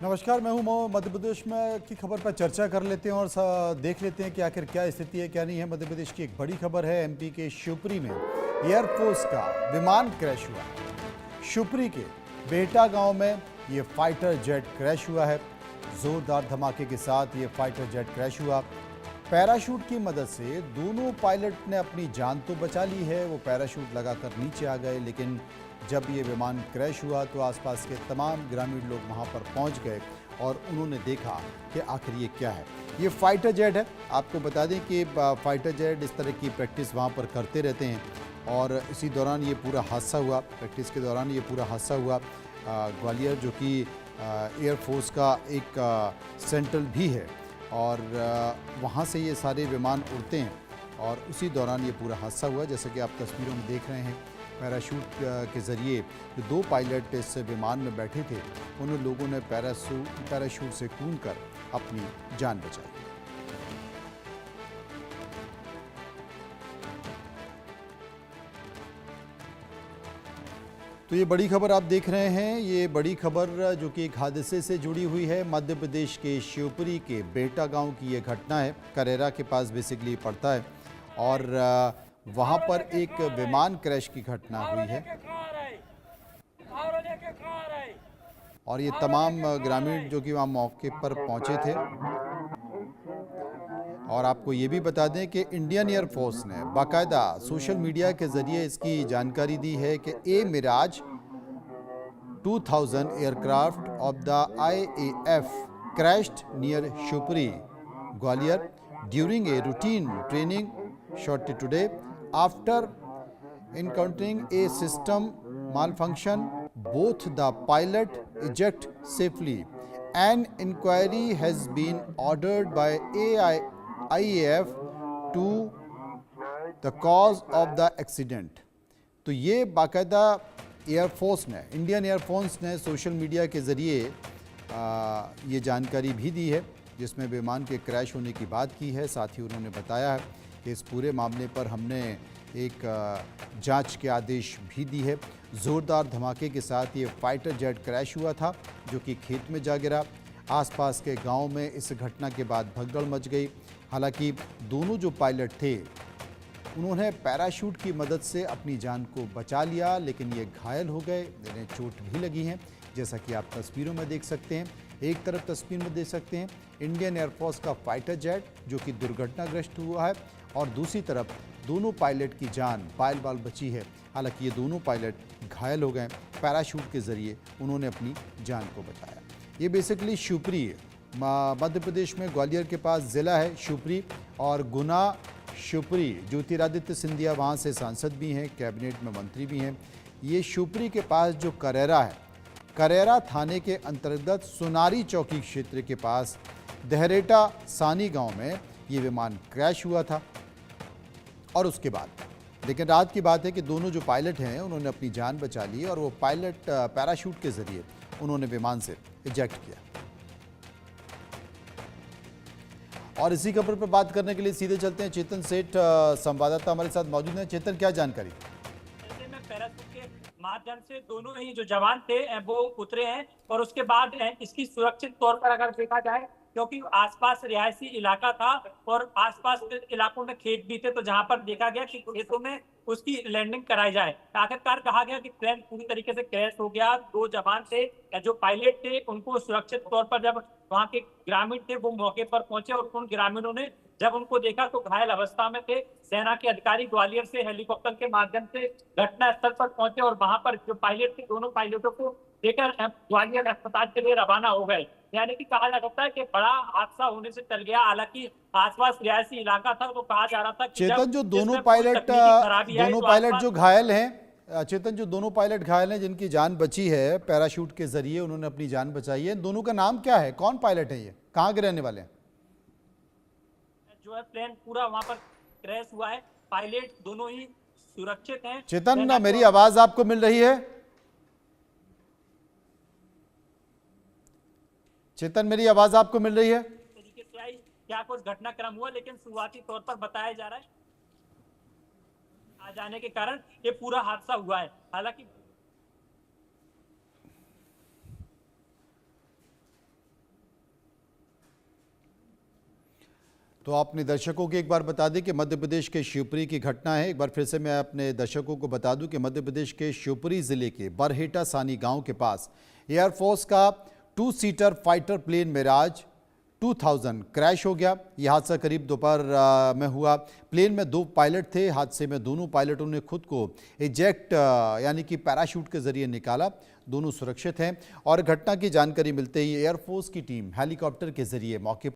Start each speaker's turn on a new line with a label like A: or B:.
A: नमस्कार, मैं हूं मो। मध्य प्रदेश में की खबर पर चर्चा कर लेते हैं और देख लेते हैं कि आखिर क्या स्थिति है क्या नहीं है। मध्य प्रदेश की एक बड़ी खबर है, एमपी के शिवपुरी में एयरफोर्स का विमान क्रैश हुआ। शिवपुरी के बेहटा गांव में ये फाइटर जेट क्रैश हुआ है। जोरदार धमाके के साथ ये फाइटर जेट क्रैश हुआ। पैराशूट की मदद से दोनों पायलट ने अपनी जान तो बचा ली है, वो पैराशूट लगाकर नीचे आ गए, लेकिन जब ये विमान क्रैश हुआ तो आसपास के तमाम ग्रामीण लोग वहां पर पहुंच गए और उन्होंने देखा कि आखिर ये क्या है। ये फाइटर जेट है। आपको बता दें कि फाइटर जेट इस तरह की प्रैक्टिस वहां पर करते रहते हैं और इसी दौरान ये पूरा हादसा हुआ। प्रैक्टिस के दौरान ये पूरा हादसा हुआ। ग्वालियर जो कि एयरफोर्स का एक सेंट्रल भी है और वहाँ से ये सारे विमान उड़ते हैं और उसी दौरान ये पूरा हादसा हुआ। जैसे कि आप तस्वीरों में देख रहे हैं, पैराशूट के ज़रिए जो दो पायलट इस विमान में बैठे थे, उन लोगों ने पैराशूट से कूदकर अपनी जान बचाई। तो ये बड़ी खबर आप देख रहे हैं। ये बड़ी खबर जो कि एक हादसे से जुड़ी हुई है। मध्य प्रदेश के शिवपुरी के बेहटा गांव की ये घटना है। करेरा के पास बेसिकली पड़ता है और वहां पर एक विमान क्रैश की घटना हुई है और ये तमाम ग्रामीण जो कि वहां मौके पर पहुंचे थे। और आपको ये भी बता दें कि इंडियन एयरफोर्स ने बाकायदा सोशल मीडिया के जरिए इसकी जानकारी दी है कि a Mirage 2000 aircraft of the IAF crashed near Shupri, Gwalior during a routine training shortly today. After encountering a system malfunction, both the pilot eject safely. An inquiry has been ordered by IAF to the cause of the accident. तो ये बाकायदा air force ने, Indian air force ने social media के ज़रिए ये जानकारी भी दी है, जिसमें विमान के क्रैश होने की बात की है। साथ ही उन्होंने बताया है कि इस पूरे मामले पर हमने एक जांच के आदेश भी दी है। ज़ोरदार धमाके के साथ ये फाइटर जेट क्रैश हुआ था जो कि खेत में जा गिरा। आसपास के गांव में इस घटना के बाद भगदड़ मच गई। हालांकि दोनों जो पायलट थे उन्होंने पैराशूट की मदद से अपनी जान को बचा लिया, लेकिन ये घायल हो गए, इन्हें चोट भी लगी है, जैसा कि आप तस्वीरों में देख सकते हैं। एक तरफ तस्वीर में देख सकते हैं इंडियन एयरफोर्स का फाइटर जेट जो कि दुर्घटनाग्रस्त हुआ है और दूसरी तरफ दोनों पायलट की जान बाल बाल बची है। हालांकि ये दोनों पायलट घायल हो गए, पैराशूट के ज़रिए उन्होंने अपनी जान को बचाया। ये बेसिकली शिवपुरी मध्य प्रदेश में ग्वालियर के पास ज़िला है शिवपुरी और गुना शिवपुरी। ज्योतिरादित्य सिंधिया वहाँ से सांसद भी हैं, कैबिनेट में मंत्री भी हैं। ये शिवपुरी के पास जो करेरा है, करेरा थाने के अंतर्गत सुनारी चौकी क्षेत्र के पास दहरेटा सानी गांव में ये विमान क्रैश हुआ था और उसके बाद, लेकिन रात की बात है कि दोनों जो पायलट हैं उन्होंने अपनी जान बचा ली और वो पायलट पैराशूट के ज़रिए उन्होंने विमान से इजेक्ट किया। और इसी खबर पर बात करने के लिए सीधे चलते हैं, चेतन सेठ संवाददाता हमारे साथ मौजूद हैं। चेतन, क्या जानकारी?
B: में पैराशूट के माध्यम से दोनों ही जो जवान थे वो उतरे हैं और उसके बाद इसकी सुरक्षित तौर पर अगर देखा जाए, क्योंकि आसपास रिहायशी इलाका था और आसपास के इलाकों में खेत भी थे, तो जहां पर देखा गया कि खेतों में उसकी लैंडिंग कराई जाए। आखिरकार कहा गया कि प्लेन पूरी तरीके से क्रैश हो गया। दो जवान थे, जो पायलट थे, उनको सुरक्षित तौर पर जब वहां के ग्रामीण थे वो मौके पर पहुंचे और उन ग्रामीणों ने जब उनको देखा तो घायल अवस्था में थे। सेना के अधिकारी ग्वालियर से हेलीकॉप्टर के माध्यम से घटना स्थल पर पहुंचे और वहां पर जो पायलट थे, दोनों पायलटों को लेकर ग्वालियर अस्पताल के लिए रवाना हो गए। यानी कि कहा जा सकता है कि बड़ा हादसा होने से टल गया। हालांकि आसपास रिहायशी इलाका था, तो कहा जा रहा था कि
A: चेतन, जो दोनों पायलट जो घायल हैं, चेतन, जो दोनों पायलट घायल हैं जिनकी जान बची है पैराशूट के जरिए, उन्होंने अपनी जान बचाई है, दोनों का नाम क्या है? कौन पायलट है? ये कहाँ के रहने वाले हैं?
B: जो है प्लेन पूरा वहां पर क्रैश हुआ है, पायलट दोनों ही सुरक्षित हैं।
A: चेतन, मेरी आवाज आपको मिल रही है? चेतन, मेरी आवाज आपको मिल रही है?
B: तरीके से आई क्या कुछ घटनाक्रम हुआ, लेकिन शुरुआती तौर पर बताया जा रहा है आ जाने के कारण ये पूरा हादसा हुआ है। हालांकि
A: तो अपने दर्शकों को एक बार बता दें कि मध्य प्रदेश के शिवपुरी की घटना है। एक बार फिर से मैं अपने दर्शकों को बता दूं कि मध्य प्रदेश के शिवपुरी जिले के बरहेटा सानी गांव के पास एयरफोर्स का 2 seater fighter plane Mirage 2000 crash हो गया। यह हादसा करीब दोपहर में हुआ। प्लेन में 2 पायलट थे। हादसे में दोनों पायलटों ने खुद को इजेक्ट यानी कि पैराशूट के जरिए निकाला। दोनों सुरक्षित हैं और घटना की जानकारी मिलते ही एयरफोर्स की टीम हेलीकॉप्टर के जरिए मौके